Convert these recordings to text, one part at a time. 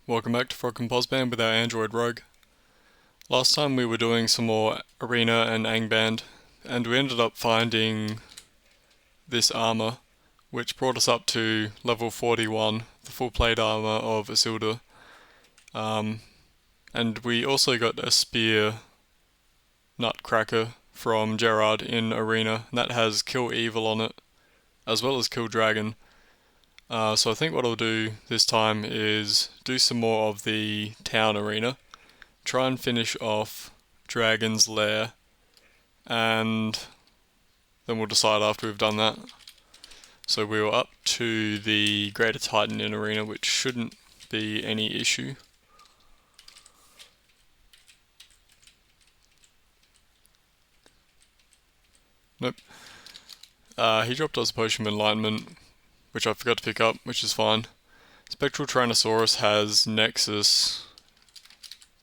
Welcome back to FrogComposband with our Android Rogue. Last time we were doing some more Arena and Angband, and we ended up finding this armor, which brought us up to level 41, the full plate armor of Isildur. And we also got a spear nutcracker from Gerard in Arena, and that has Kill Evil on it, as well as Kill Dragon. So I think what I'll do this time is do some more of the town arena, try and finish off Dragon's Lair, and then we'll decide after we've done that. So we were up to the Greater Titan in arena, which shouldn't be any issue. Nope. He dropped us a Potion of Enlightenment, which I forgot to pick up, which is fine. Spectral Tyrannosaurus has Nexus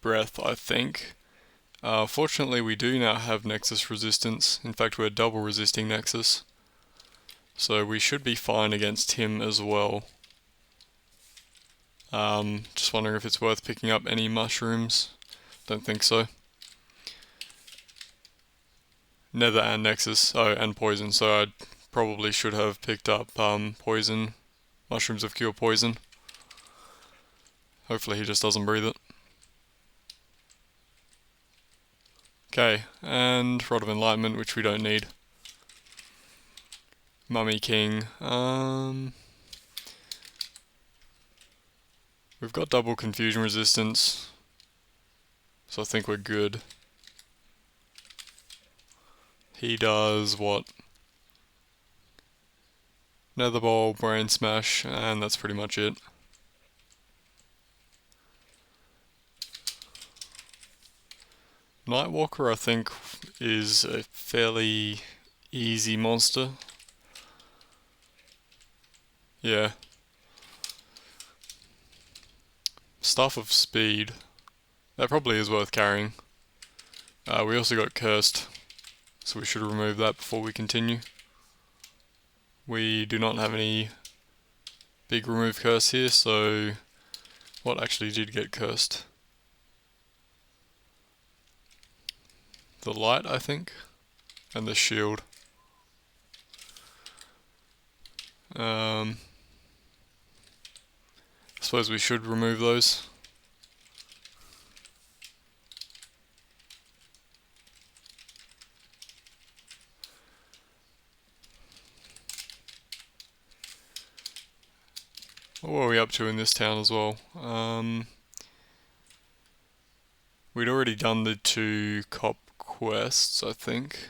Breath, I think. Fortunately, we do now have Nexus resistance. In fact, we're double resisting Nexus. So we should be fine against him as well. Just wondering if it's worth picking up any mushrooms. Don't think so. Nether and Nexus. Oh, and Poison. So I probably should have picked up Poison. Mushrooms of Cure Poison. Hopefully he just doesn't breathe it. Okay, and Rod of Enlightenment, which we don't need. Mummy King. We've got double confusion resistance, so I think we're good. He does what? Nether Ball, Brain Smash, and that's pretty much it. Nightwalker, I think, is a fairly easy monster. Yeah. Staff of Speed. That probably is worth carrying. We also got Cursed, so we should remove that before we continue. We do not have any big remove curse here, so what actually did get cursed? The light, I think, and the shield. I suppose we should remove those. What were we up to in this town as well? We'd already done the 2 cop quests, I think.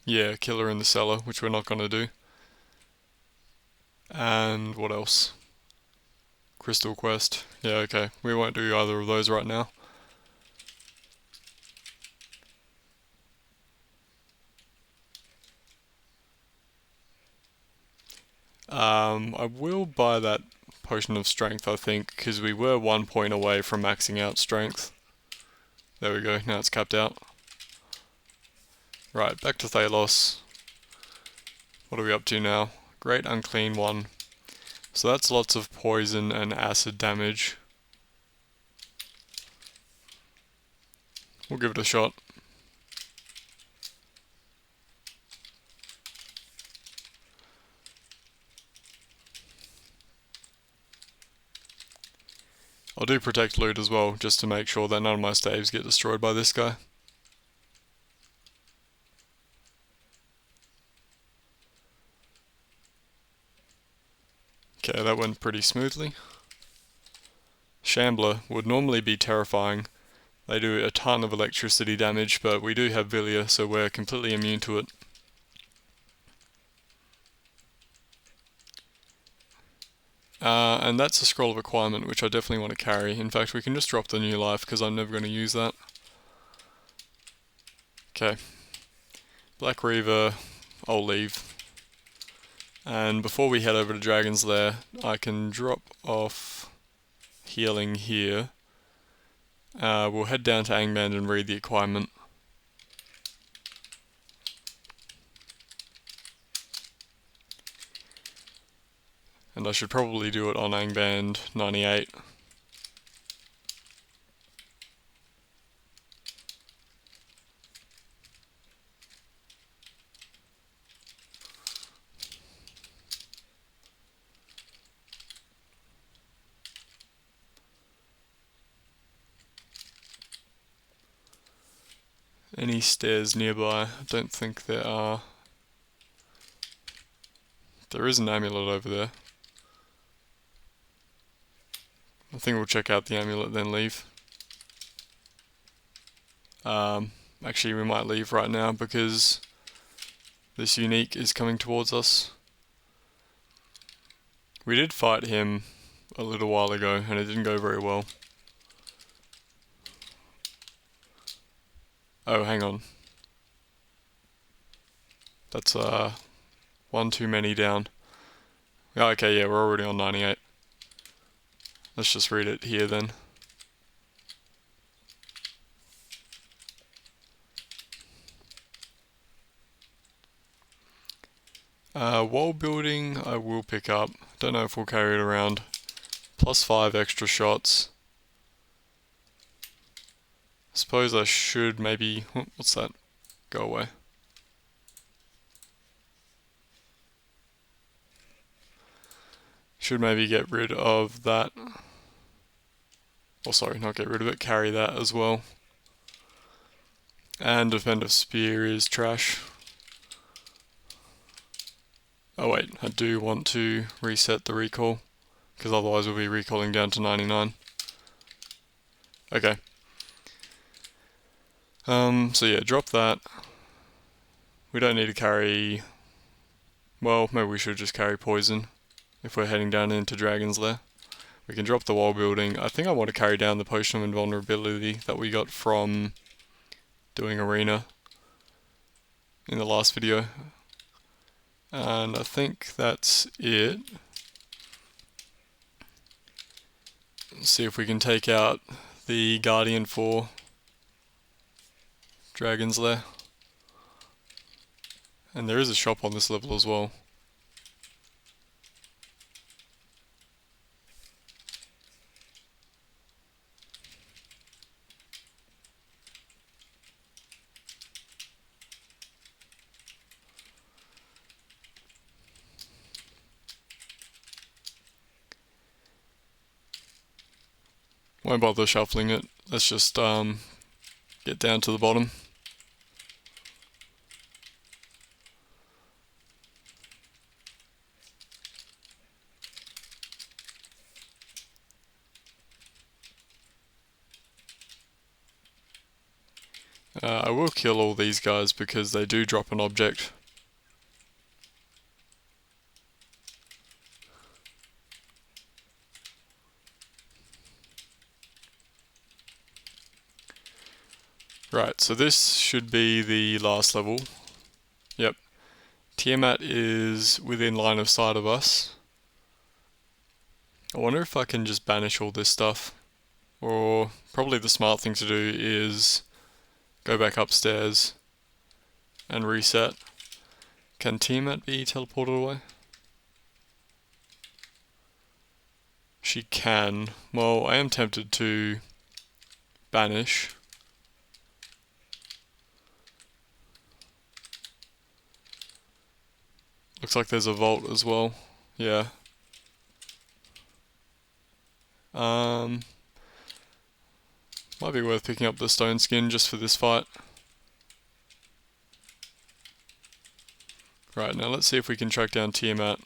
Yeah, Killer in the Cellar, which we're not going to do. And what else? Crystal Quest. Yeah, okay. We won't do either of those right now. I will buy that Potion of Strength, I think, because we were 1 point away from maxing out Strength. There we go, now it's capped out. Right, back to Thalos. What are we up to now? Great Unclean One. So that's lots of poison and acid damage. We'll give it a shot. I'll do Protect Loot as well, just to make sure that none of my staves get destroyed by this guy. Okay, that went pretty smoothly. Shambler would normally be terrifying. They do a ton of electricity damage, but we do have Villia, so we're completely immune to it. And that's a Scroll of Acquirement, which I definitely want to carry. In fact, we can just drop the New Life, because I'm never going to use that. Okay. Black Reaver, I'll leave. And before we head over to Dragon's Lair, I can drop off healing here. We'll head down to Angband and read the acquirement. And I should probably do it on Angband 98. Any stairs nearby? I don't think there are. There is an amulet over there. I think we'll check out the amulet then leave. Actually we might leave right now because this unique is coming towards us. We did fight him a little while ago and it didn't go very well. Oh, hang on. That's one too many down. Oh, okay, yeah, we're already on 98. Let's just read it here then. Wall building I will pick up. Don't know if we'll carry it around. +5 extra shots. Suppose I should maybe... what's that? Go away. Should maybe get rid of that. Oh, sorry, not get rid of it, carry that as well. And defensive spear is trash. Oh wait, I do want to reset the recall, because otherwise we'll be recalling down to 99. Okay. So yeah, drop that. We don't need to carry... well, maybe we should just carry poison if we're heading down into Dragon's Lair. We can drop the wall building. I think I want to carry down the potion of invulnerability that we got from doing arena in the last video. And I think that's it. Let's see if we can take out the Guardian for Dragon's Lair. And there is a shop on this level as well. Won't bother shuffling it. Let's just get down to the bottom. I will kill all these guys because they do drop an object. Right, so this should be the last level. Yep. Tiamat is within line of sight of us. I wonder if I can just banish all this stuff. Or probably the smart thing to do is go back upstairs and reset. Can Tiamat be teleported away? She can. Well, I am tempted to banish. Looks like there's a vault as well. Yeah. Might be worth picking up the stone skin just for this fight. Right, now let's see if we can track down Tiamat.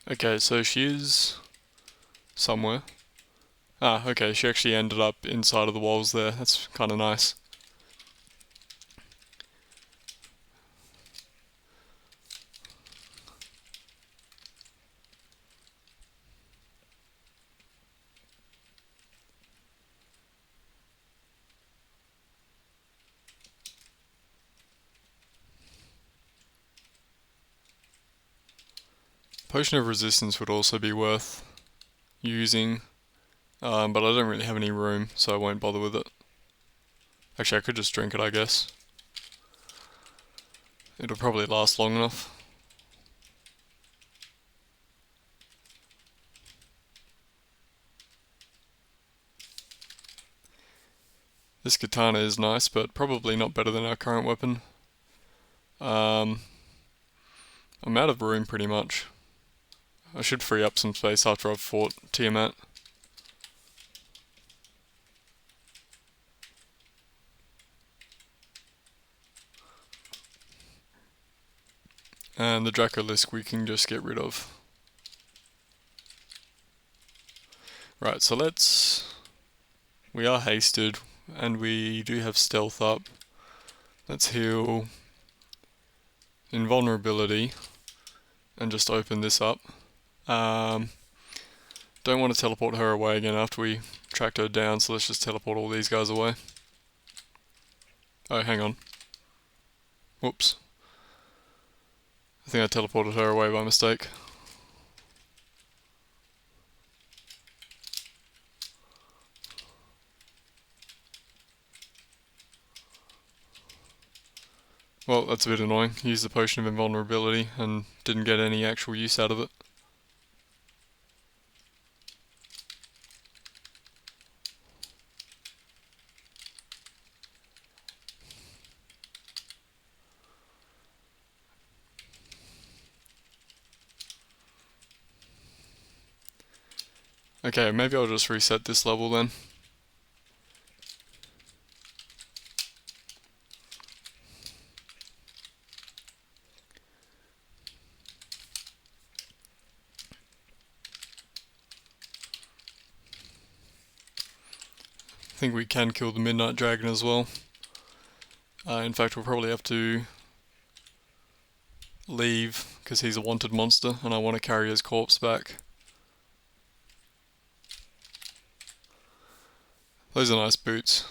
Okay, so she is somewhere. Ah, okay, she actually ended up inside of the walls there. That's kind of nice. Potion of Resistance would also be worth using, but I don't really have any room, so I won't bother with it. Actually, I could just drink it, I guess. It'll probably last long enough. This katana is nice, but probably not better than our current weapon. I'm out of room pretty much. I should free up some space after I've fought Tiamat. And the Dracolisk we can just get rid of. Right, so we are hasted, and we do have stealth up. Let's heal invulnerability, and just open this up. Don't want to teleport her away again after we tracked her down, so let's just teleport all these guys away. Oh, hang on. Whoops. I think I teleported her away by mistake. Well, that's a bit annoying. Used the potion of invulnerability and didn't get any actual use out of it. Okay, maybe I'll just reset this level then. I think we can kill the Midnight Dragon as well. In fact, we'll probably have to leave because he's a wanted monster and I want to carry his corpse back. Those are nice boots.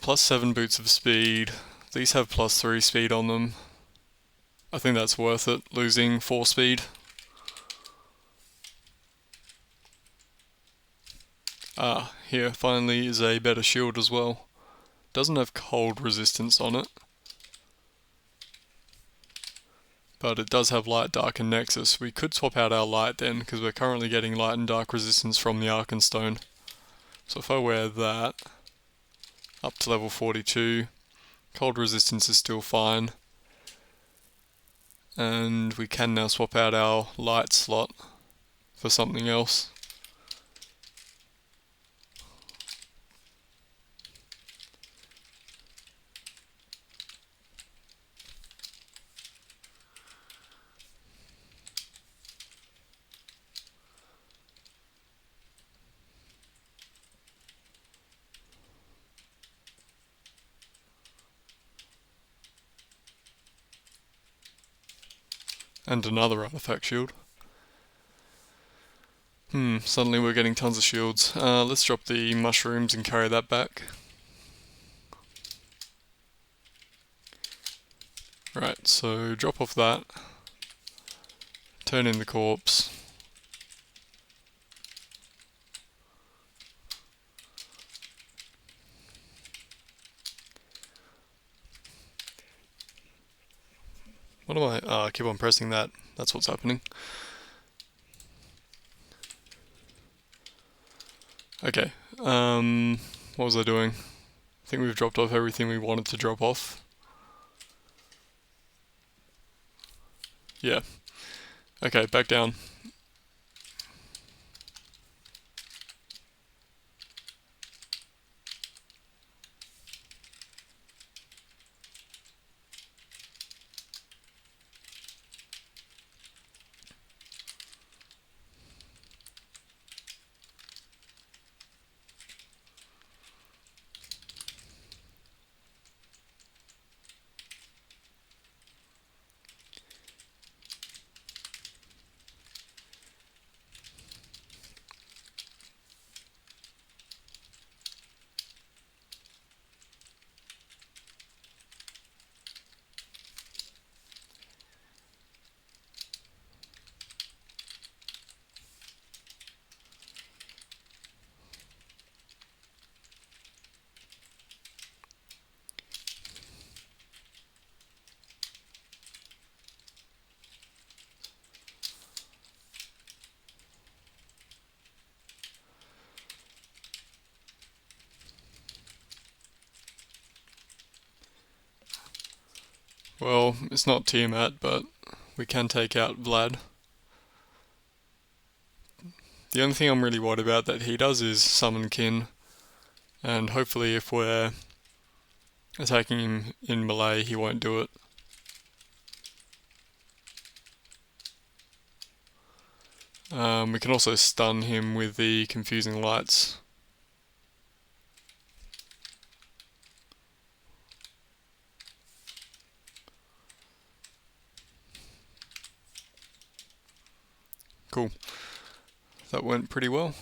Plus 7 boots of speed. These have plus 3 speed on them. I think that's worth it, losing 4 speed. Ah, here finally is a better shield as well. Doesn't have cold resistance on it, but it does have light, dark and nexus. We could swap out our light then, because we're currently getting light and dark resistance from the Arkenstone. So if I wear that, up to level 42, cold resistance is still fine. And we can now swap out our light slot for something else. And another artifact shield. Suddenly we're getting tons of shields. Let's drop the mushrooms and carry that back. Right, so drop off that. Turn in the corpse. What do I keep on pressing that. That's what's happening. Okay, what was I doing? I think we've dropped off everything we wanted to drop off. Yeah. Okay, back down. Well, it's not Tiamat, but we can take out Vlad. The only thing I'm really worried about that he does is summon Kin, and hopefully if we're attacking him in melee, he won't do it. We can also stun him with the confusing lights. Cool. That went pretty well.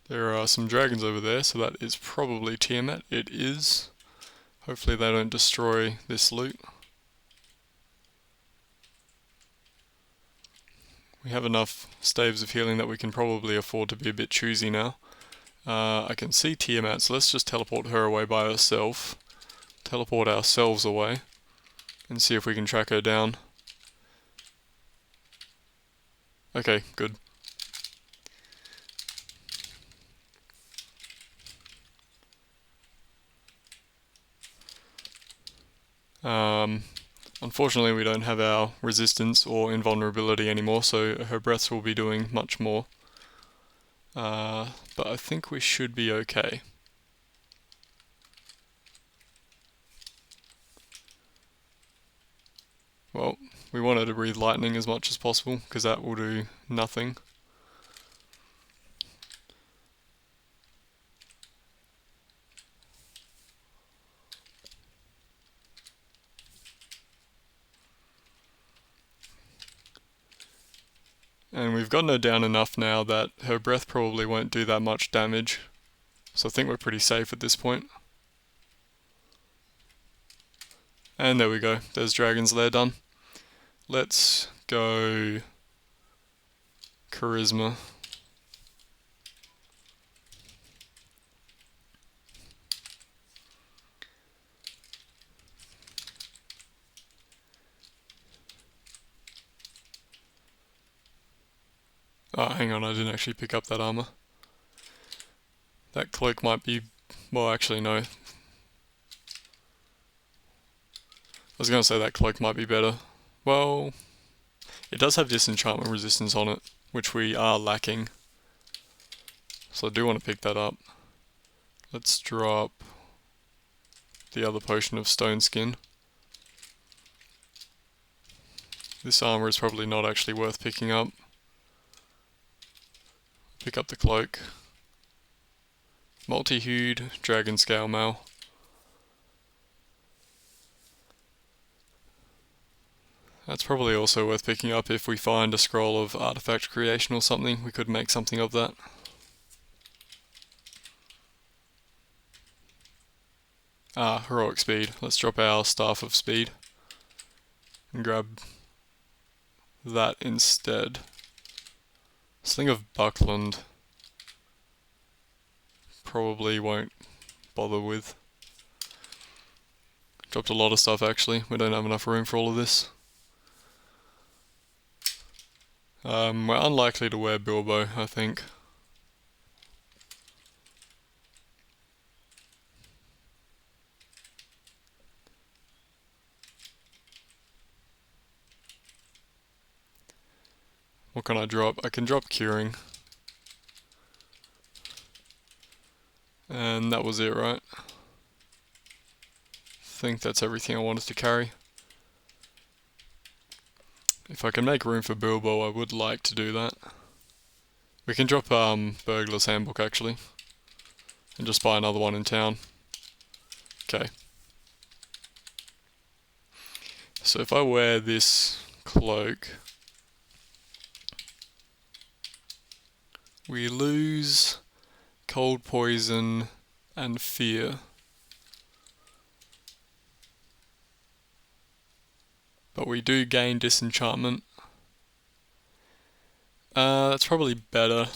There are some dragons over there, so that is probably Tiamat. It is. Hopefully they don't destroy this loot. We have enough staves of healing that we can probably afford to be a bit choosy now. I can see Tiamat, so let's just teleport her away by herself. Teleport ourselves away. And see if we can track her down. Okay, good. Unfortunately we don't have our resistance or invulnerability anymore, so her breaths will be doing much more. But I think we should be okay. Well, we wanted to breathe lightning as much as possible, because that will do nothing. And we've gotten her down enough now that her breath probably won't do that much damage. So I think we're pretty safe at this point. And there we go, there's Dragon's Lair done. Let's go Charisma. Oh, hang on, I didn't actually pick up that armor. That cloak might be... well, actually no. I was going to say that cloak might be better. Well, it does have disenchantment resistance on it, which we are lacking. So I do want to pick that up. Let's drop the other potion of stone skin. This armor is probably not actually worth picking up. Pick up the cloak. Multi-hued dragon scale mail. That's probably also worth picking up if we find a scroll of artifact creation or something. We could make something of that. Ah, heroic speed. Let's drop our staff of speed and grab that instead. Sling of Buckland probably won't bother with. Dropped a lot of stuff actually, we don't have enough room for all of this. We're unlikely to wear Bilbo, I think. What can I drop? I can drop Curing. And that was it, right? I think that's everything I wanted to carry. If I can make room for Bilbo, I would like to do that. We can drop Burglar's Handbook actually, and just buy another one in town. Okay. So if I wear this cloak, we lose cold poison and fear. But we do gain disenchantment. That's probably better,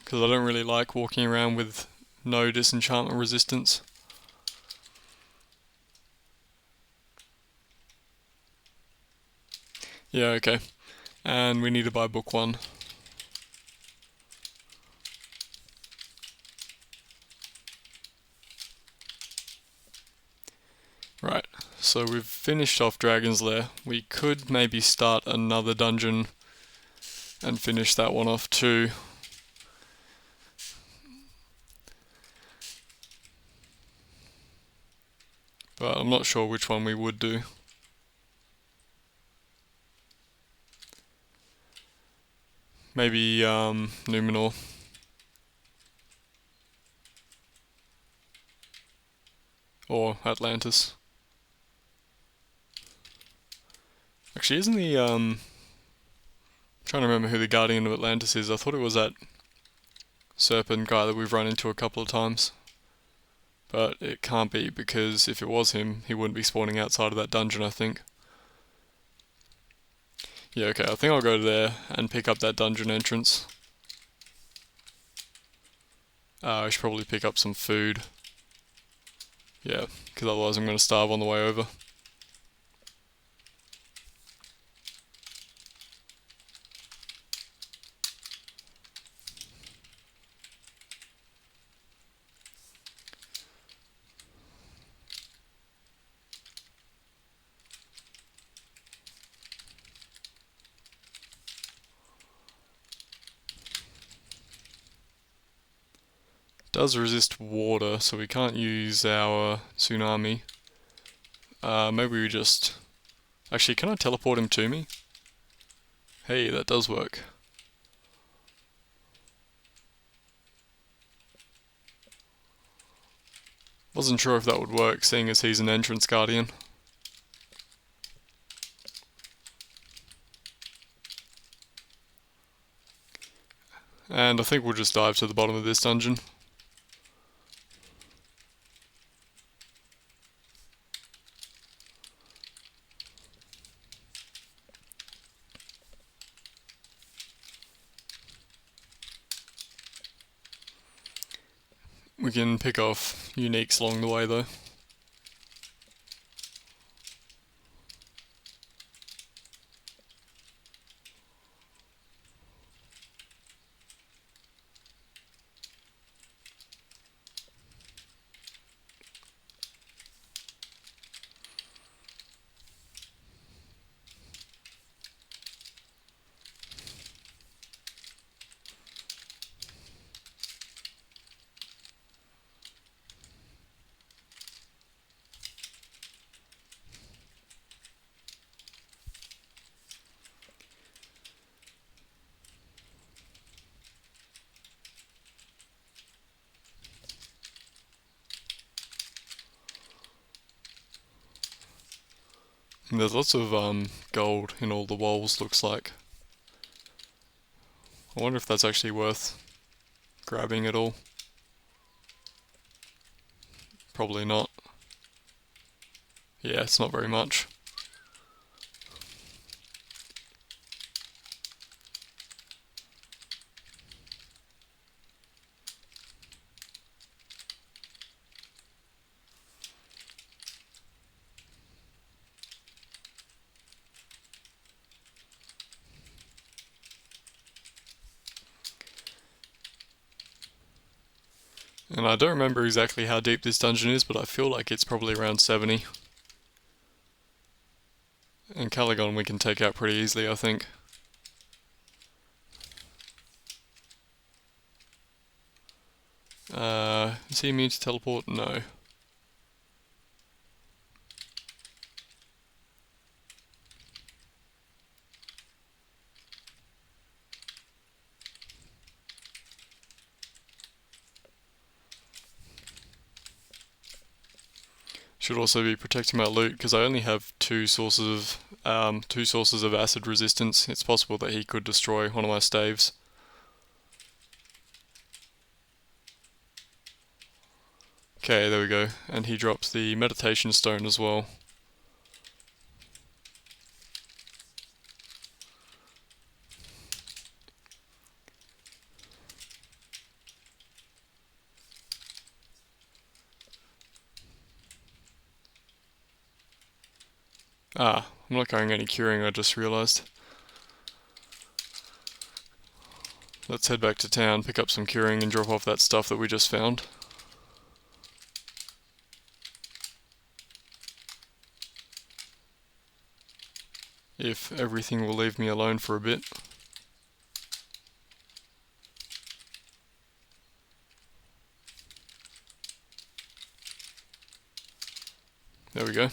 because I don't really like walking around with no disenchantment resistance. Yeah, okay. And we need to buy book 1. Right, so we've finished off Dragon's Lair. We could maybe start another dungeon and finish that one off too. But I'm not sure which one we would do. Maybe Numenor. Or Atlantis. Actually, isn't the trying to remember who the Guardian of Atlantis is. I thought it was that serpent guy that we've run into a couple of times. But it can't be, because if it was him, he wouldn't be spawning outside of that dungeon, I think. Yeah, okay, I think I'll go there and pick up that dungeon entrance. I should probably pick up some food. Yeah, because otherwise I'm going to starve on the way over. Does resist water, so we can't use our tsunami. Maybe we just... Actually, can I teleport him to me? Hey, that does work. Wasn't sure if that would work, seeing as he's an entrance guardian. And I think we'll just dive to the bottom of this dungeon. We can pick off uniques along the way though. And there's lots of gold in all the walls, looks like. I wonder if that's actually worth grabbing at all. Probably not. Yeah, it's not very much. And I don't remember exactly how deep this dungeon is, but I feel like it's probably around 70. And Caligon we can take out pretty easily, I think. Is he immune to teleport? No. Should also be protecting my loot, because I only have two sources of acid resistance. It's possible that he could destroy one of my staves. Okay, there we go. And he drops the meditation stone as well. Ah, I'm not carrying any curing, I just realised. Let's head back to town, pick up some curing and drop off that stuff that we just found. if everything will leave me alone for a bit. There we go.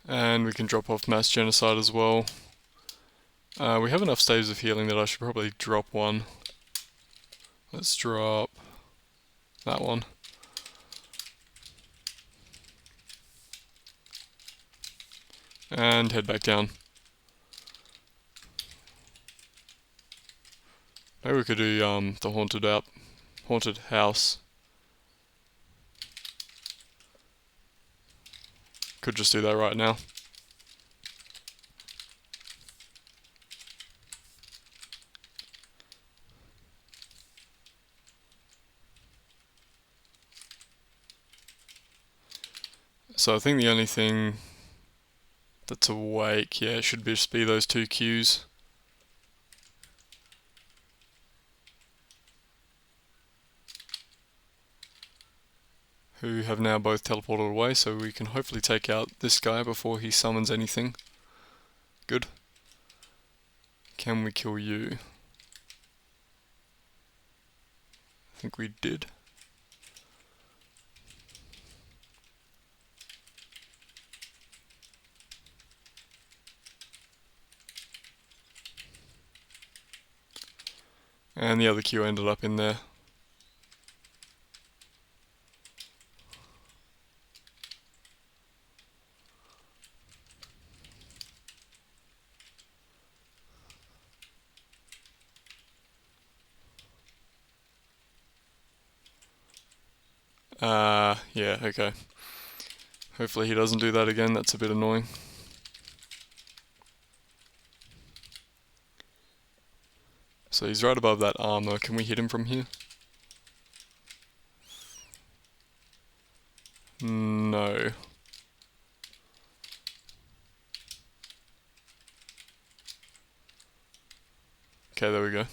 And we can drop off mass genocide as well. We have enough staves of healing that I should probably drop one. Let's drop that one. And head back down. Maybe we could do the haunted house. Could just do that right now. So I think the only thing that's awake, yeah, it should just be those two queues. Who have now both teleported away, so we can hopefully take out this guy before he summons anything. Good. Can we kill you? I think we did. And the other queue ended up in there. Yeah, okay. Hopefully he doesn't do that again, that's a bit annoying. So he's right above that armor, can we hit him from here? No. Okay, there we go.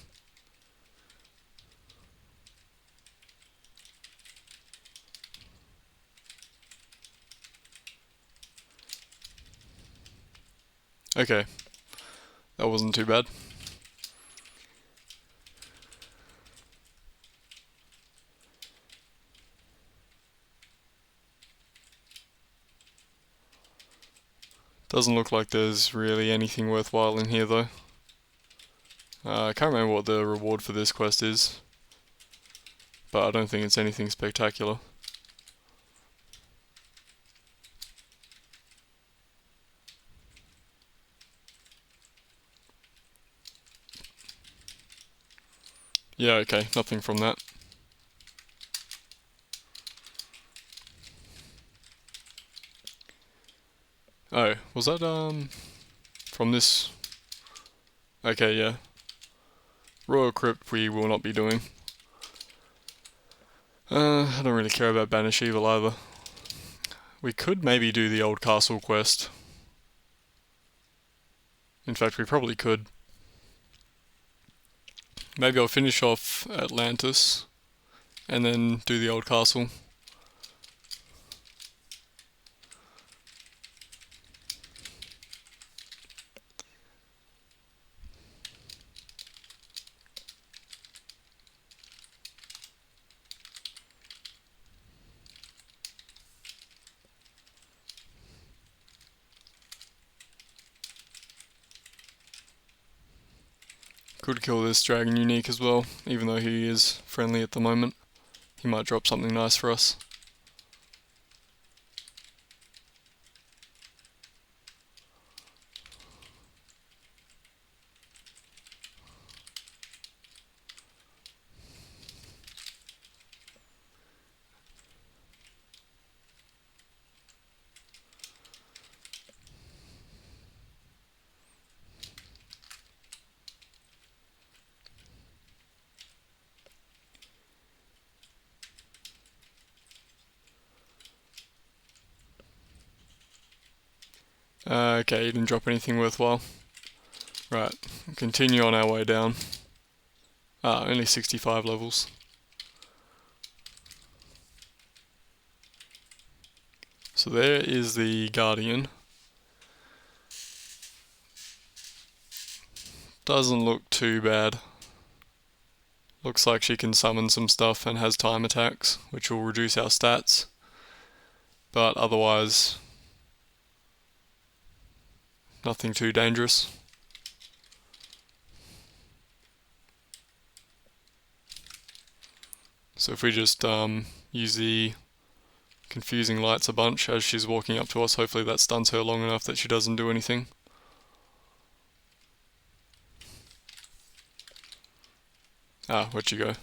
Okay, that wasn't too bad. Doesn't look like there's really anything worthwhile in here though. I can't remember what the reward for this quest is, but I don't think it's anything spectacular. Yeah, okay, nothing from that. Oh, was that from this? Okay, yeah. Royal Crypt we will not be doing. I don't really care about Banish Evil either. We could maybe do the Old Castle quest. In fact, we probably could. Maybe I'll finish off Atlantis and then do the Old Castle. Could kill this dragon unique as well, even though he is friendly at the moment. He might drop something nice for us. Okay, he didn't drop anything worthwhile. Right, continue on our way down. Only 65 levels. So there is the Guardian. Doesn't look too bad. Looks like she can summon some stuff and has time attacks, which will reduce our stats. But otherwise, nothing too dangerous. So if we just use the confusing lights a bunch as she's walking up to us, hopefully that stuns her long enough that she doesn't do anything. Where'd you go?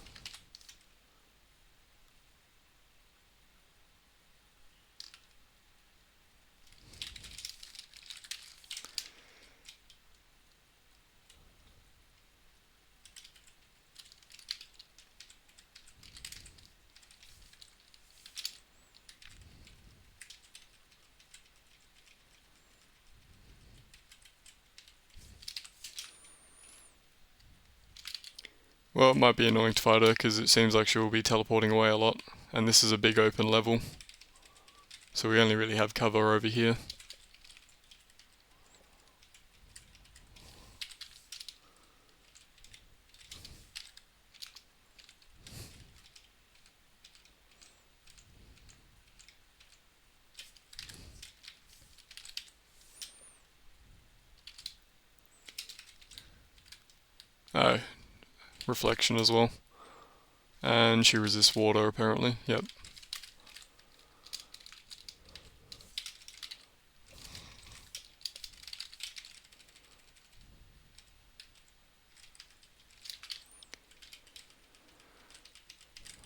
Well, it might be annoying to fight her because it seems like she will be teleporting away a lot, and this is a big open level, so we only really have cover over here. Oh, reflection as well. And she resists water apparently, yep.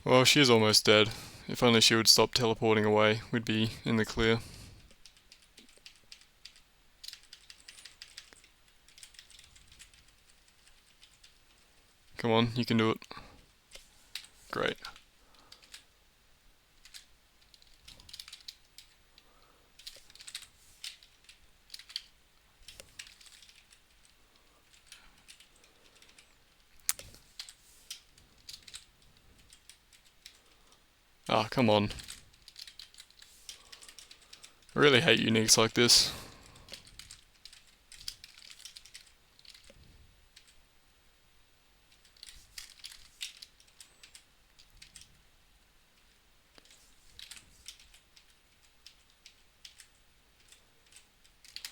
Well, she is almost dead. If only she would stop teleporting away, we'd be in the clear. Come on, you can do it. Great. Come on. I really hate uniques like this.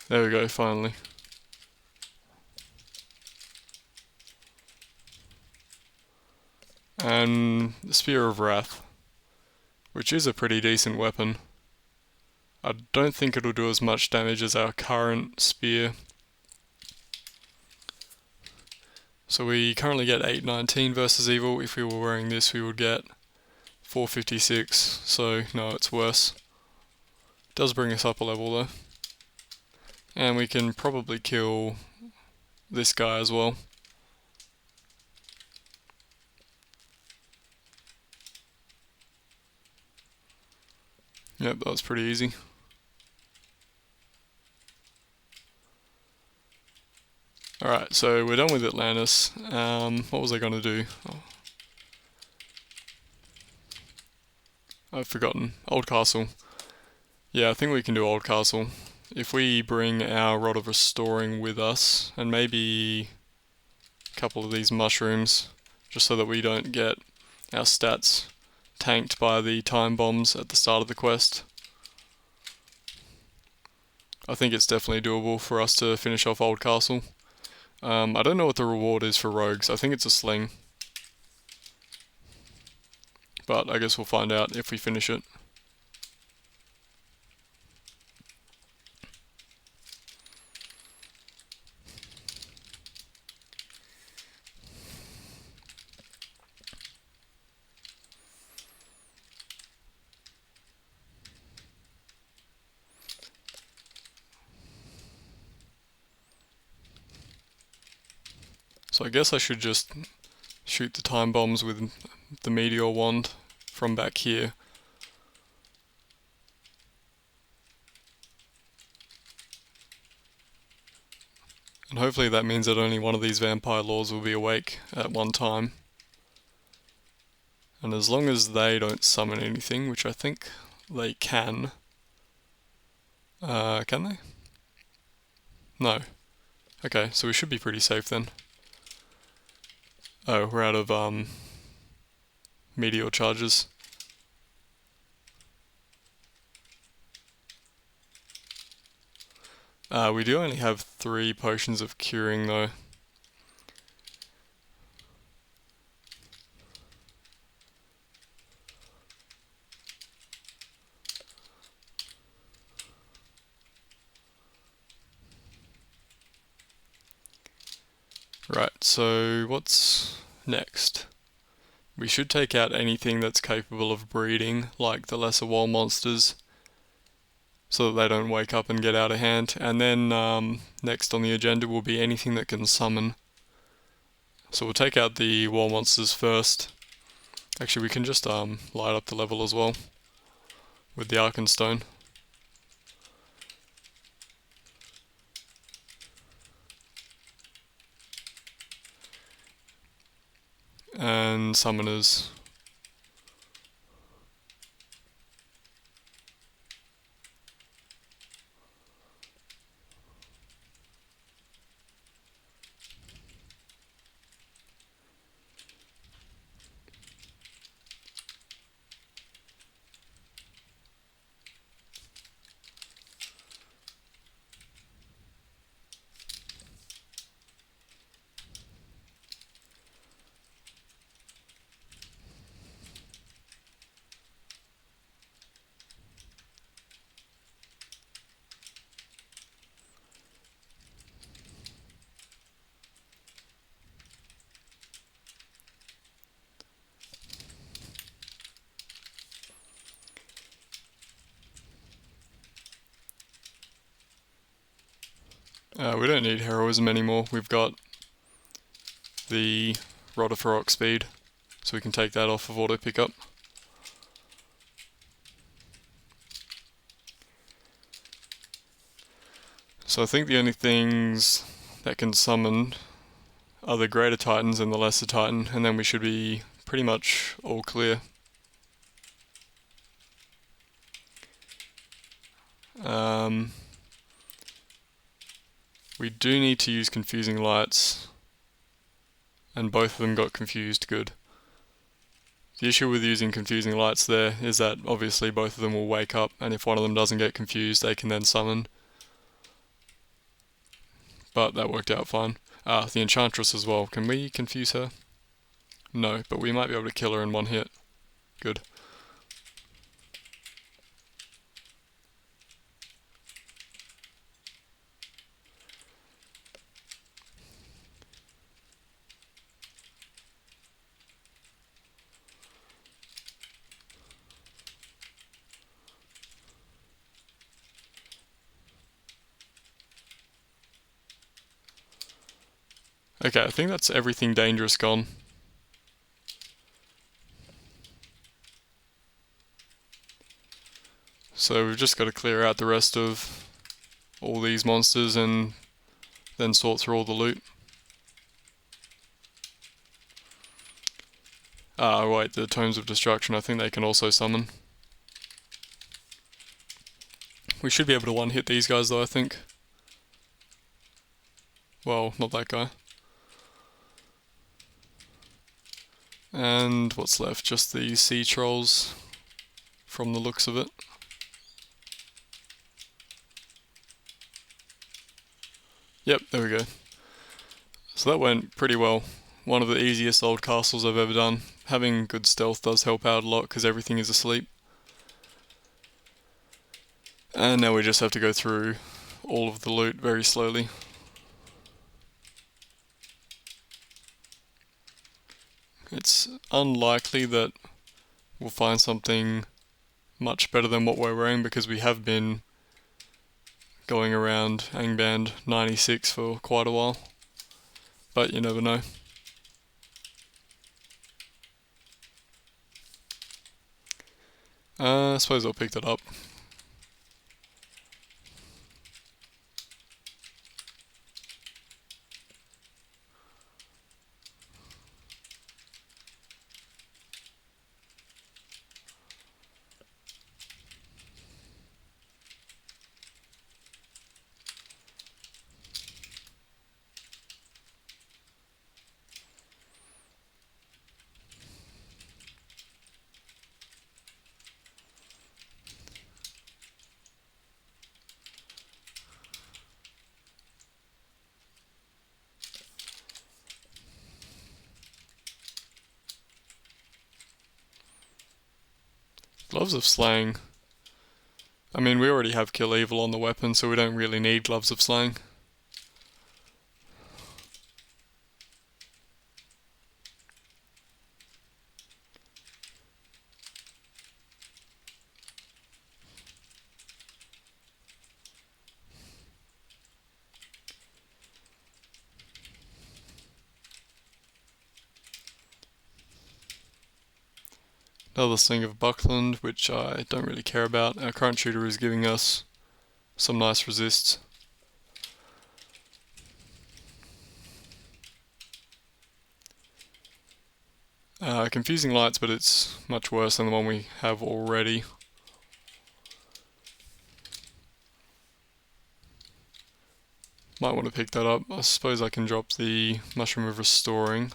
There we go, finally. And the Spear of Wrath, which is a pretty decent weapon. I don't think it'll do as much damage as our current spear. So we currently get 819 versus evil. If we were wearing this, we would get 456. So no, it's worse. It does bring us up a level though. And we can probably kill this guy as well. Yep, that was pretty easy. Alright, so we're done with Atlantis. What was I going to do? I've forgotten. Old Castle. Yeah, I think we can do Old Castle. If we bring our Rod of Restoring with us, and maybe a couple of these mushrooms, just so that we don't get our stats tanked by the time bombs at the start of the quest. I think it's definitely doable for us to finish off Old Castle. I don't know what the reward is for rogues. I think it's a sling. But I guess we'll find out if we finish it. So I guess I should just shoot the time bombs with the meteor wand from back here. And hopefully that means that only one of these vampire lords will be awake at one time. And as long as they don't summon anything, which I think they can. Can they? No. Okay, so we should be pretty safe then. Oh, we're out of meteor charges. We do only have 3 potions of curing though. Right, so what's next? We should take out anything that's capable of breeding, like the lesser wall monsters, so that they don't wake up and get out of hand. And then next on the agenda will be anything that can summon. So we'll take out the wall monsters first. Actually, we can just light up the level as well with the Arkenstone. And summoners. We don't need heroism anymore. We've got the Rod of Heroic Speed, so we can take that off of auto pickup. So I think the only things that can summon are the Greater Titans and the Lesser Titan, and then we should be pretty much all clear. We do need to use Confusing Lights, and both of them got confused good. The issue with using Confusing Lights there is that obviously both of them will wake up, and if one of them doesn't get confused, they can then summon. But that worked out fine. The Enchantress as well. Can we confuse her? No, but we might be able to kill her in one hit. Good. Okay, I think that's everything dangerous gone. So we've just got to clear out the rest of all these monsters and then sort through all the loot. Wait, the Tomes of Destruction, I think they can also summon. We should be able to one-hit these guys though, I think. Well, not that guy. And what's left? Just the sea trolls from the looks of it. Yep, there we go. So that went pretty well. One of the easiest old castles I've ever done. Having good stealth does help out a lot because everything is asleep. And now we just have to go through all of the loot very slowly. It's unlikely that we'll find something much better than what we're wearing because we have been going around Angband 96 for quite a while. But you never know. I suppose I'll pick that up. Gloves of Slaying. I mean, we already have Kill Evil on the weapon, so we don't really need Gloves of Slaying. Another Sling of Buckland, which I don't really care about. Our current shooter is giving us some nice resists. Confusing Lights, but it's much worse than the one we have already. Might want to pick that up. I suppose I can drop the Mushroom of Restoring.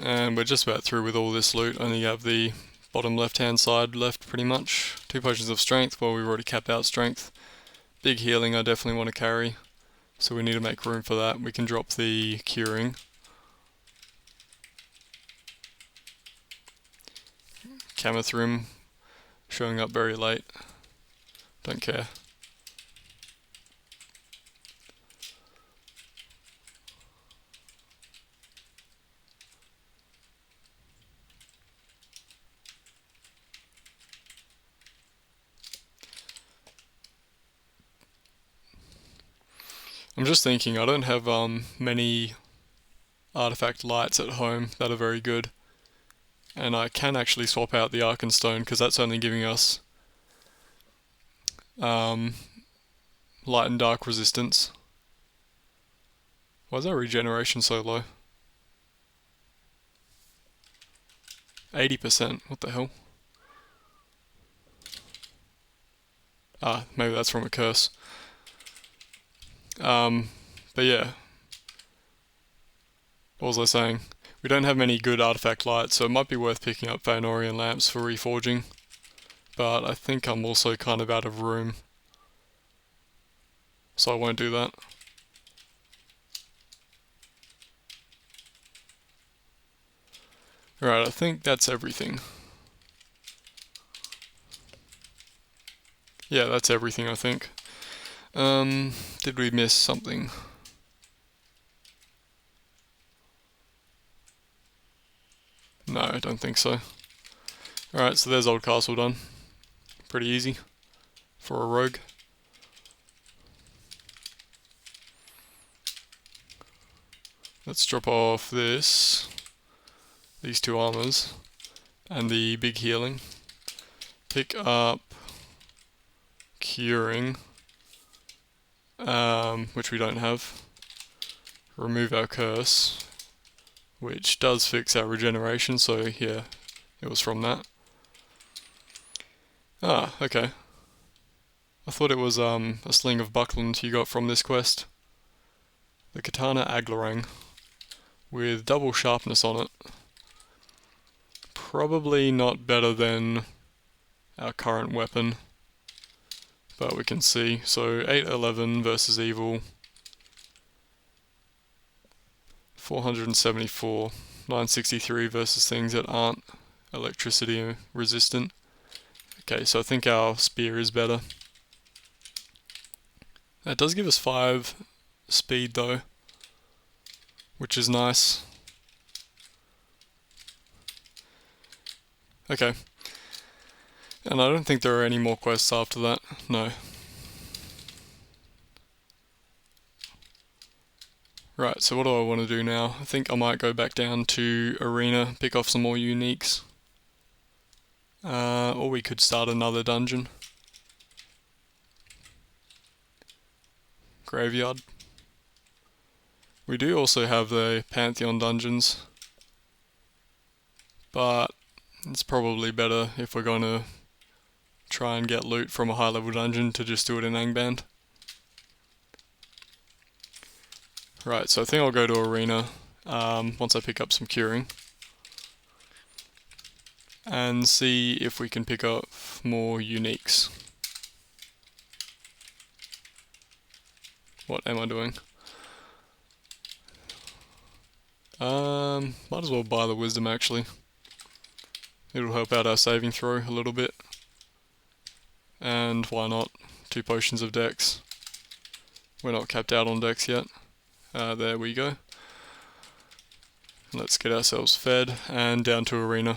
And we're just about through with all this loot. Only have the bottom left hand side left pretty much. 2 potions of strength, well we've already capped out strength. Big healing I definitely want to carry, so we need to make room for that. We can drop the curing. Camathrim showing up very late. Don't care. I'm just thinking, I don't have many artifact lights at home that are very good. And I can actually swap out the Arkenstone because that's only giving us light and dark resistance. Why is our regeneration so low? 80%, what the hell? Ah, maybe that's from a curse. But yeah. What was I saying? We don't have many good artifact lights, so it might be worth picking up Phanorian lamps for reforging. But I think I'm also kind of out of room, so I won't do that. Alright, I think that's everything. Yeah, that's everything, I think. Did we miss something? No, I don't think so. Alright, so there's Old Castle done. Pretty easy for a rogue. Let's drop off these 2 armors, and the big healing. Pick up curing, which we don't have. Remove our curse, which does fix our regeneration, so yeah, it was from that. Ah, okay. I thought it was a Sling of Buckland you got from this quest. The Katana Aglarang, with double sharpness on it. Probably not better than our current weapon, but we can see. So 811 versus evil, 474, 963 versus things that aren't electricity resistant. Okay, so I think our spear is better. It does give us 5 speed though, which is nice. Okay. And I don't think there are any more quests after that. No. Right, so what do I want to do now? I think I might go back down to Arena, pick off some more uniques. Or we could start another dungeon. Graveyard. We do also have the Pantheon dungeons, but it's probably better if we're going to try and get loot from a high level dungeon to just do it in Angband. Right, so I think I'll go to Arena once I pick up some curing. and see if we can pick up more uniques. What am I doing? Might as well buy the wisdom actually. It'll help out our saving throw a little bit. And why not? 2 potions of dex. We're not capped out on dex yet. There we go. Let's get ourselves fed and down to arena.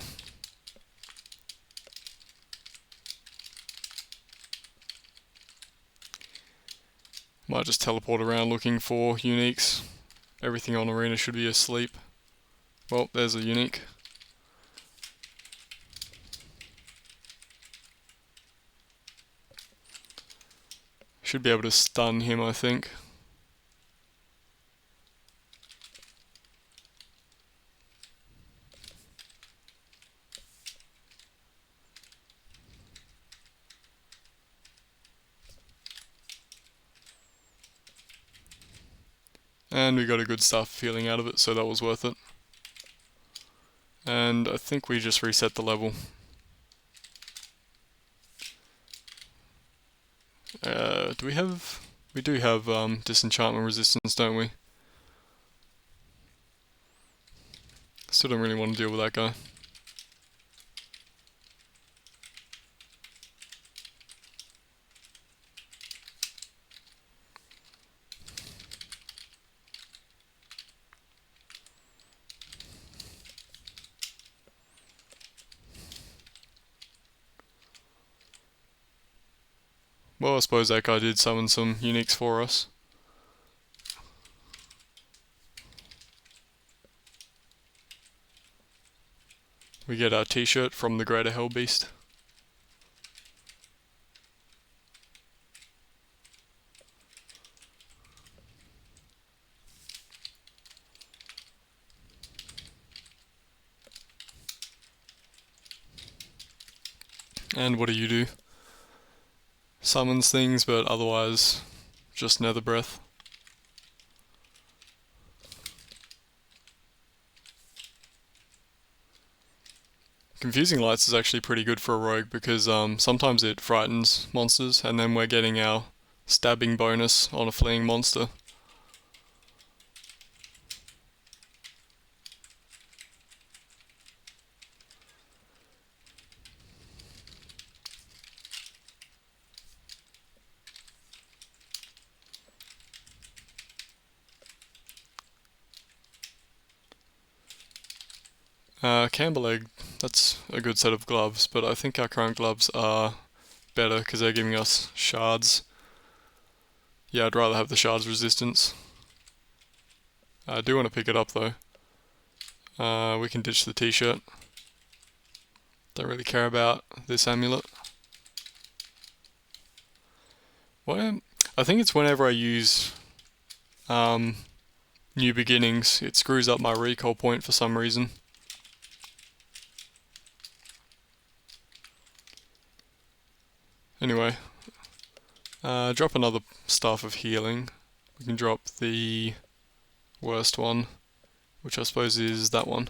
Might just teleport around looking for uniques. Everything on arena should be asleep. Well, there's a unique. Should be able to stun him, I think. And we got a good stuff feeling out of it, so that was worth it. And I think we just reset the level. Do we have... We do have disenchantment resistance, don't we? Still don't really want to deal with that guy. Well, I suppose that guy did summon some uniques for us. We get our t-shirt from the Greater Hell Beast. And what do you do? Summons things, but otherwise just nether breath. Confusing Lights is actually pretty good for a rogue because sometimes it frightens monsters, and then we're getting our stabbing bonus on a fleeing monster. Campbell Egg, that's a good set of gloves, but I think our current gloves are better because they're giving us shards. Yeah, I'd rather have the shards resistance. I do want to pick it up though. We can ditch the t-shirt. Don't really care about this amulet. Well, I think it's whenever I use New Beginnings, it screws up my recall point for some reason. Anyway, drop another Staff of Healing. We can drop the worst one, which I suppose is that one,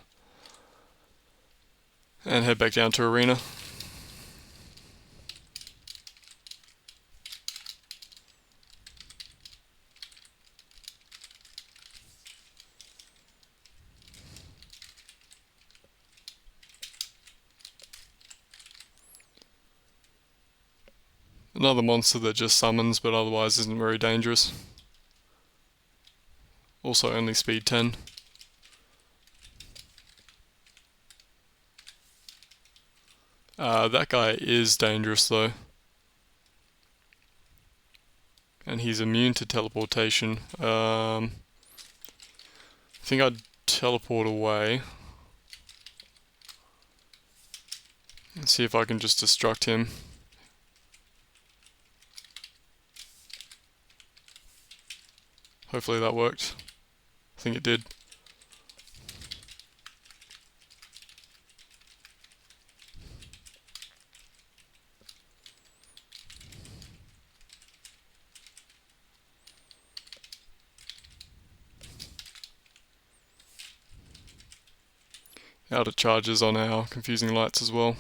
and head back down to arena. Another monster that just summons but otherwise isn't very dangerous. Also only speed 10. That guy is dangerous though. And he's immune to teleportation. I think I'd teleport away. Let's see if I can just destruct him. Hopefully that worked. I think it did. out of charges on our confusing lights as well.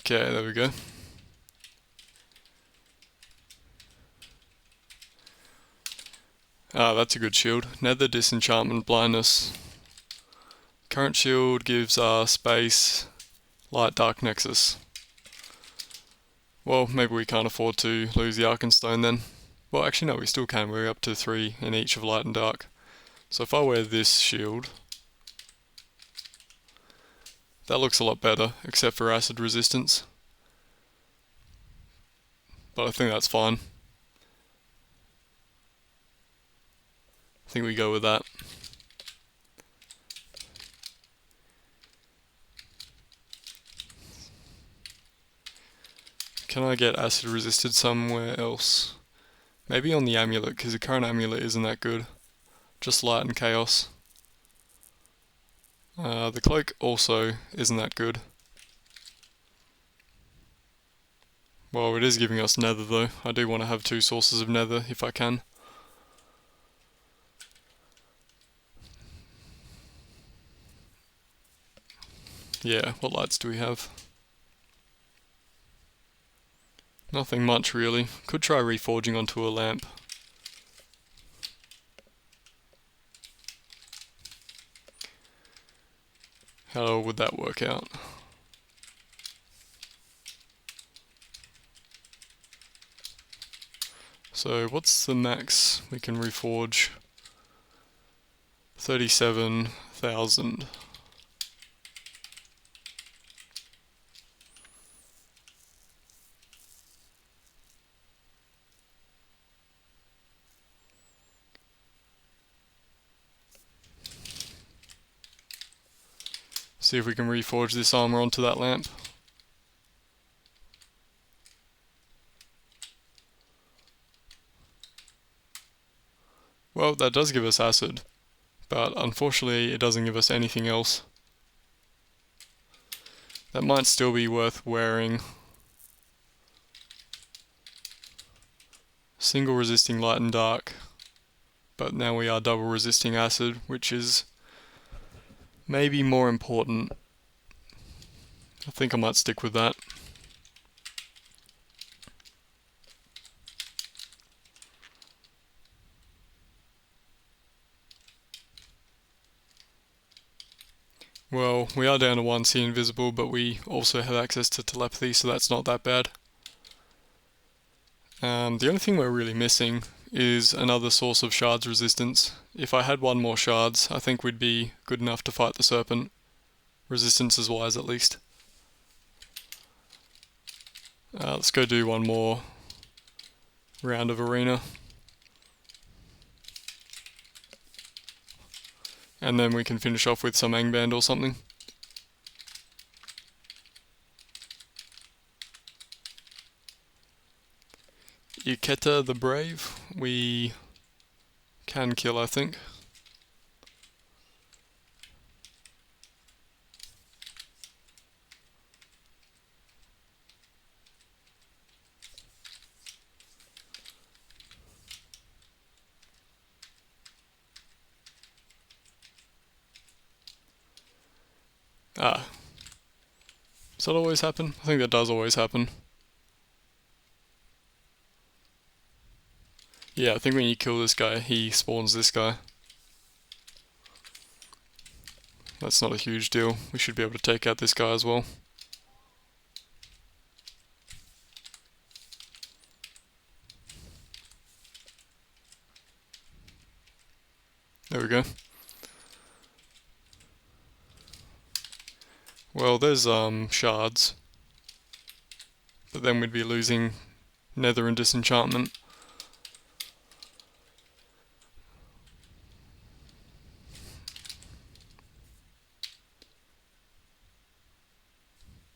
Okay, there we go. Ah, that's a good shield. Nether Disenchantment Blindness. Current shield gives space, light, dark nexus. Well, maybe we can't afford to lose the Arkenstone then. Well, actually no, we still can. We're up to 3 in each of light and dark. So if I wear this shield, that looks a lot better, except for acid resistance. But I think that's fine. I think we go with that. Can I get acid resisted somewhere else? Maybe on the amulet, because the current amulet isn't that good. Just light and chaos. The cloak also isn't that good. Well, it is giving us nether though. I do want to have 2 sources of nether if I can. Yeah, what lights do we have? Nothing much really. Could try reforging onto a lamp. How would that work out? So what's the max we can reforge? 37,000. See if we can reforge this armor onto that lamp. Well, that does give us acid, but unfortunately it doesn't give us anything else. That might still be worth wearing. Single resisting light and dark, but now we are double resisting acid, which is maybe more important. I think I might stick with that. Well, we are down to 1C invisible, but we also have access to telepathy, so that's not that bad. The only thing we're really missing is another source of shards resistance. If I had 1 more shards, I think we'd be good enough to fight the serpent. Resistances wise, at least. Let's go do 1 more round of arena. And then we can finish off with some Angband or something. Iketa the Brave, we can kill, I think. Ah. Does that always happen? I think that does always happen. Yeah, I think when you kill this guy, he spawns this guy. That's not a huge deal. We should be able to take out this guy as well. There we go. Well, there's shards. But then we'd be losing nether and disenchantment.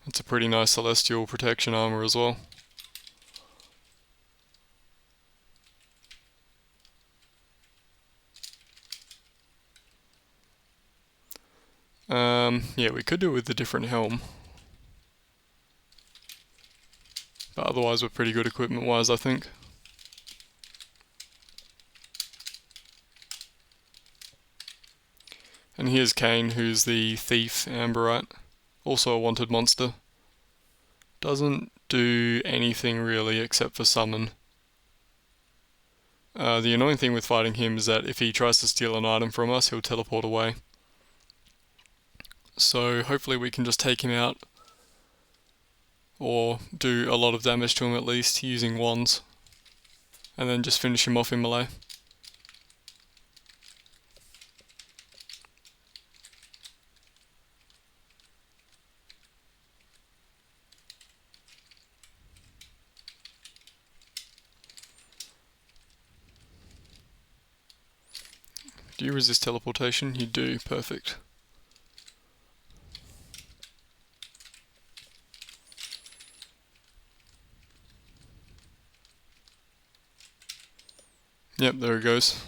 It's a pretty nice celestial protection armor as well. Yeah, we could do it with a different helm. Otherwise we're pretty good equipment wise, I think. And here's Kane, who's the thief Amberite, also a wanted monster. Doesn't do anything really except for summon. The annoying thing with fighting him is that if he tries to steal an item from us, he'll teleport away. So hopefully we can just take him out, or do a lot of damage to him at least, using wands, and then just finish him off in melee. Do you resist teleportation? You do, perfect. Yep, there he goes.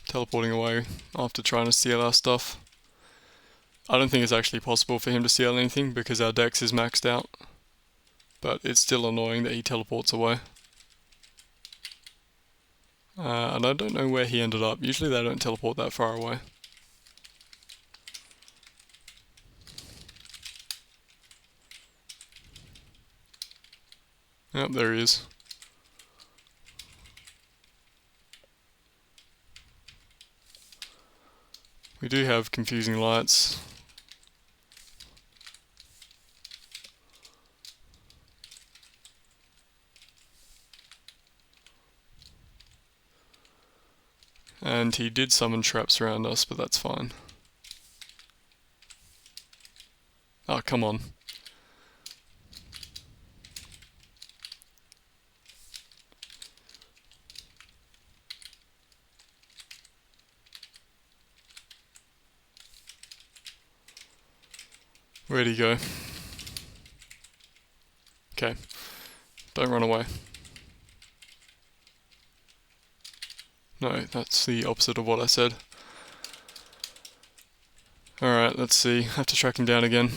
Teleporting away after trying to steal our stuff. I don't think it's actually possible for him to steal anything because our dex is maxed out. But it's still annoying that he teleports away. And I don't know where he ended up. Usually they don't teleport that far away. Yep, there he is. We do have confusing lights. And he did summon traps around us, but that's fine. Oh, come on. Where'd he go? Okay. Don't run away. No, that's the opposite of what I said. Alright, let's see. Have to track him down again.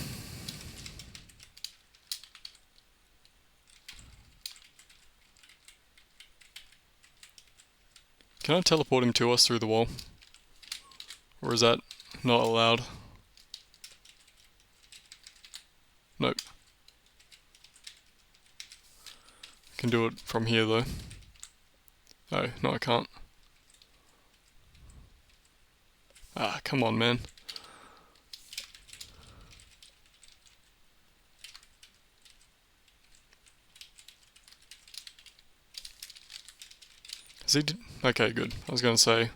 Can I teleport him to us through the wall? Or is that not allowed? Nope. Can do it from here though. Oh, no I can't. Ah, come on man. Is he okay, good. I was gonna say,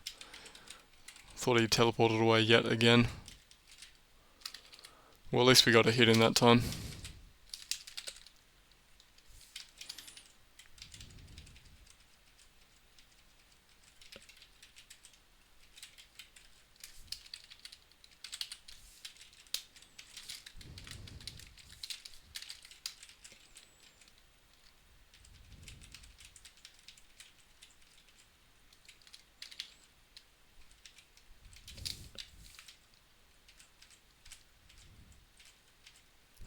thought he teleported away yet again. Well, at least we got a hit in that time.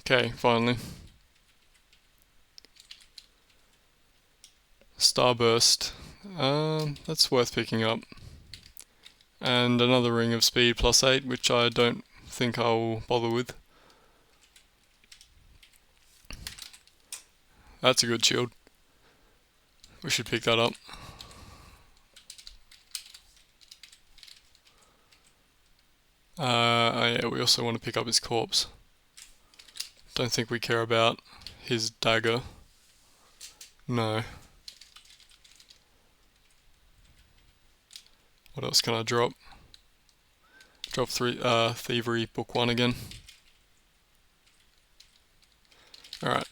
Okay, finally. Starburst. That's worth picking up. And another ring of speed +8, which I don't think I'll bother with. That's a good shield. We should pick that up. Oh yeah, we also want to pick up his corpse. Don't think we care about his dagger. No. What else can I drop? Drop Thievery Book 1 again. Alright.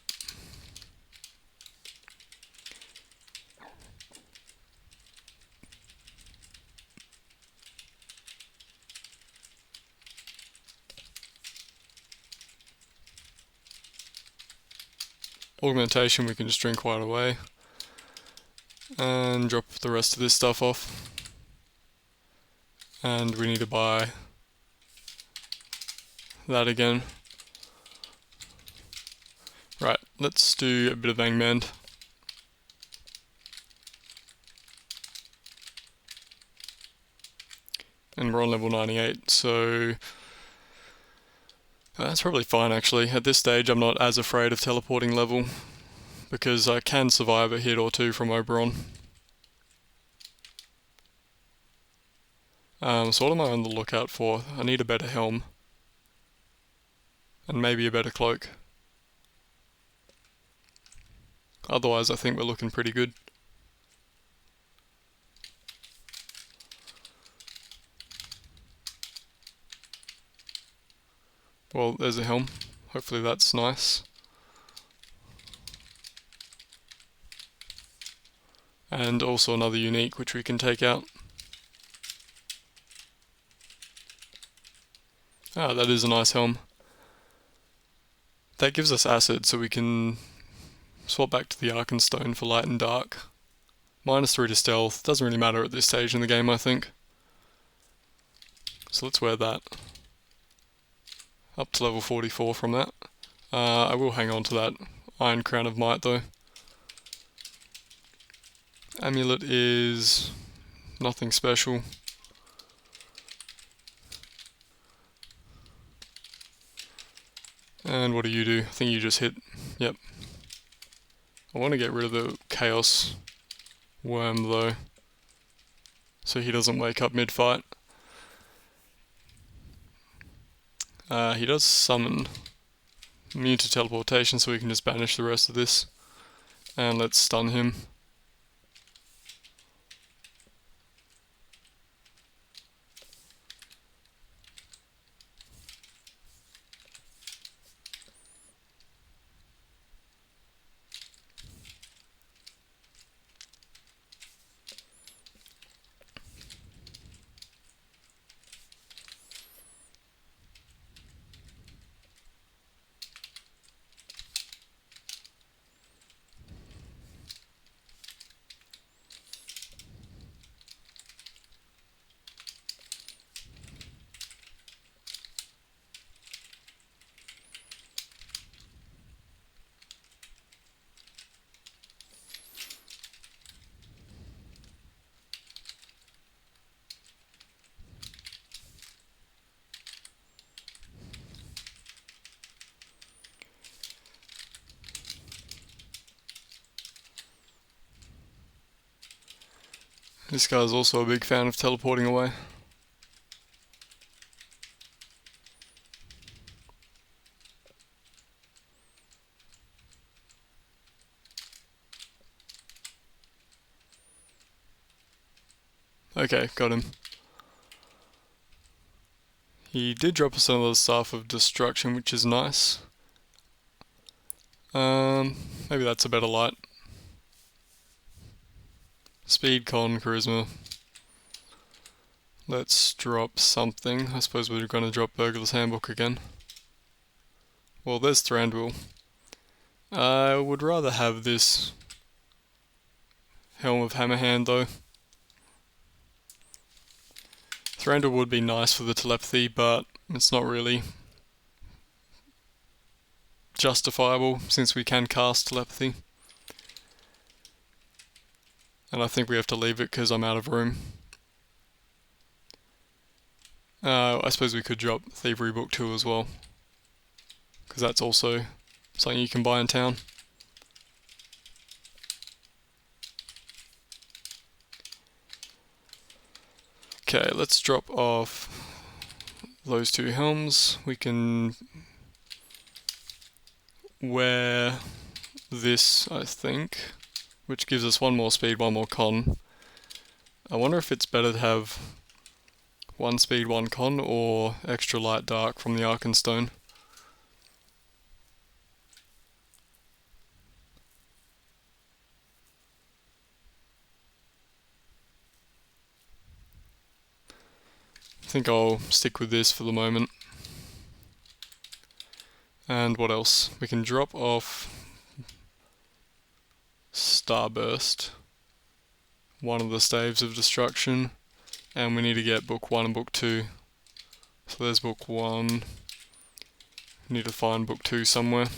Augmentation we can just drink right away. And drop the rest of this stuff off. And we need to buy that again. Right. let's do a bit of Angmand. And we're on level 98, so that's probably fine actually. At this stage I'm not as afraid of teleporting level, because I can survive a hit or two from Oberon. So what am I on the lookout for? I need a better helm. And maybe a better cloak. Otherwise I think we're looking pretty good. Well, there's a helm. Hopefully that's nice. And also another unique which we can take out. Ah, that is a nice helm. That gives us acid, so we can swap back to the Arkenstone for light and dark. -3 to stealth, doesn't really matter at this stage in the game I think. So let's wear that. Up to level 44 from that. I will hang on to that Iron Crown of Might though. Amulet is nothing special. And what do you do? I think you just hit. Yep. I want to get rid of the Chaos Worm though, so he doesn't wake up mid-fight. He does summon immune to teleportation, so we can just banish the rest of this. And let's stun him. This guy's also a big fan of teleporting away. Okay, got him. He did drop us another Staff of Destruction, which is nice. Maybe that's a better light. Speed, Con, Charisma. Let's drop something. I suppose we're going to drop Burglar's Handbook again. Well, there's Thranduil. I would rather have this Helm of Hammerhand though. Thranduil would be nice for the telepathy, but it's not really justifiable since we can cast telepathy. And I think we have to leave it because I'm out of room. I suppose we could drop Thievery Book 2 as well, because that's also something you can buy in town. Okay, let's drop off those two helms. We can wear this, I think, which gives us one more speed, one more con. I wonder if it's better to have one speed, one con, or extra light dark from the Arkenstone. I think I'll stick with this for the moment. And what else? We can drop off Starburst, one of the Staves of Destruction, and we need to get book 1 and book 2. So there's book 1. We need to find book 2 somewhere.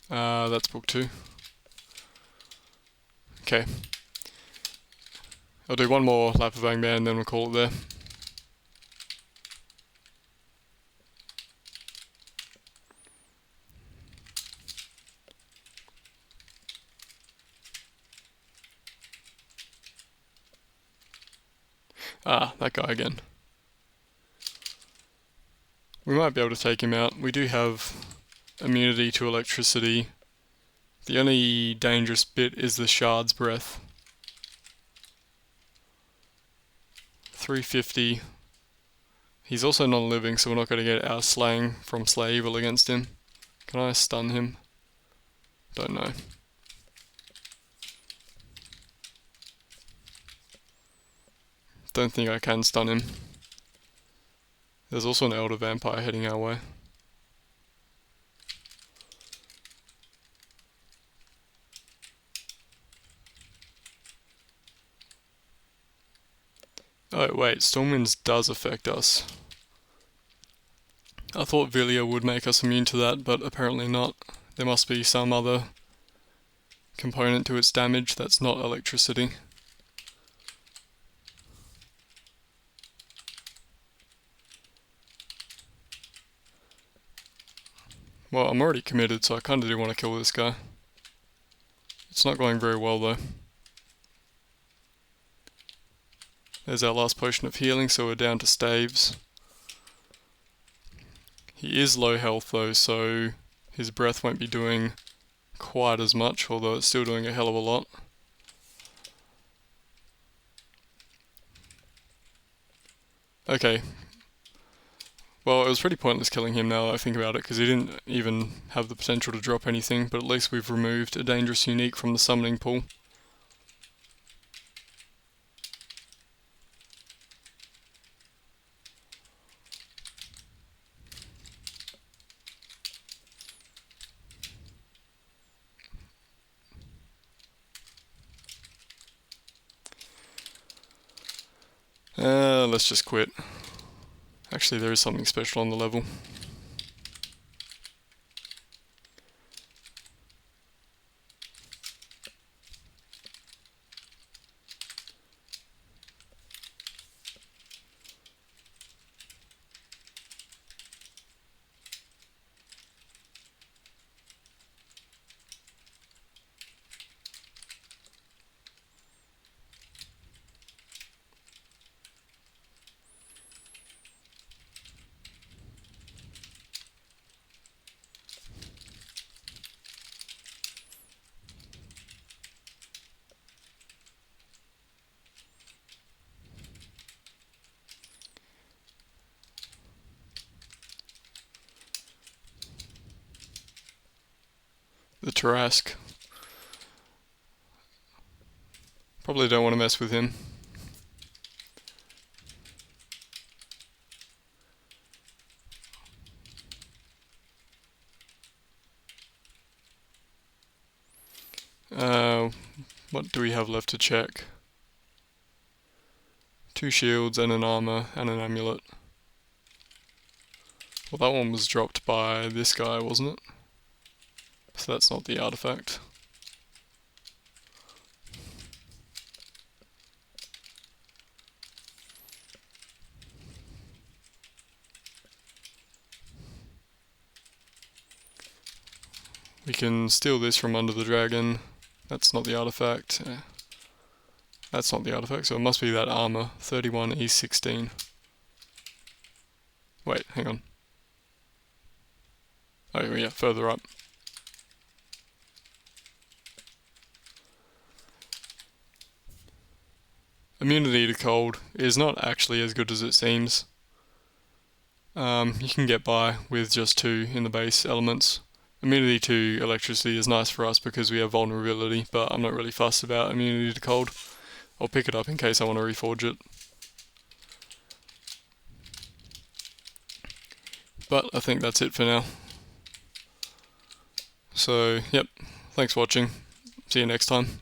That's book 2. Okay. I'll do one more lap of Bang Bang, then we'll call it there. Ah, that guy again. We might be able to take him out. We do have immunity to electricity. The only dangerous bit is the Shard's Breath. 350. He's also non-living, so we're not going to get our slaying from Slay Evil against him. Can I stun him? Don't know. Don't think I can stun him. There's also an Elder Vampire heading our way. Oh wait, Stormwinds does affect us. I thought Villia would make us immune to that, but apparently not. There must be some other component to its damage that's not electricity. Well, I'm already committed, so I kinda do want to kill this guy. It's not going very well though. There's our last potion of healing, so we're down to staves. He is low health though, so his breath won't be doing quite as much, although it's still doing a hell of a lot. Okay. Well, it was pretty pointless killing him now that I think about it, because he didn't even have the potential to drop anything, but at least we've removed a dangerous unique from the summoning pool. Let's just quit. Actually, there is something special on the level. The Tarrasque. Probably don't want to mess with him. What do we have left to check? 2 shields and an armor and an amulet. Well, that one was dropped by this guy, wasn't it? So that's not the artifact. We can steal this from under the dragon. That's not the artifact. That's not the artifact, so it must be that armor. 31E16. Wait, hang on. Oh yeah, further up. Immunity to cold is not actually as good as it seems. You can get by with just 2 in the base elements. Immunity to electricity is nice for us because we have vulnerability, but I'm not really fussed about immunity to cold. I'll pick it up in case I want to reforge it. But I think that's it for now. So, yep, thanks for watching. See you next time.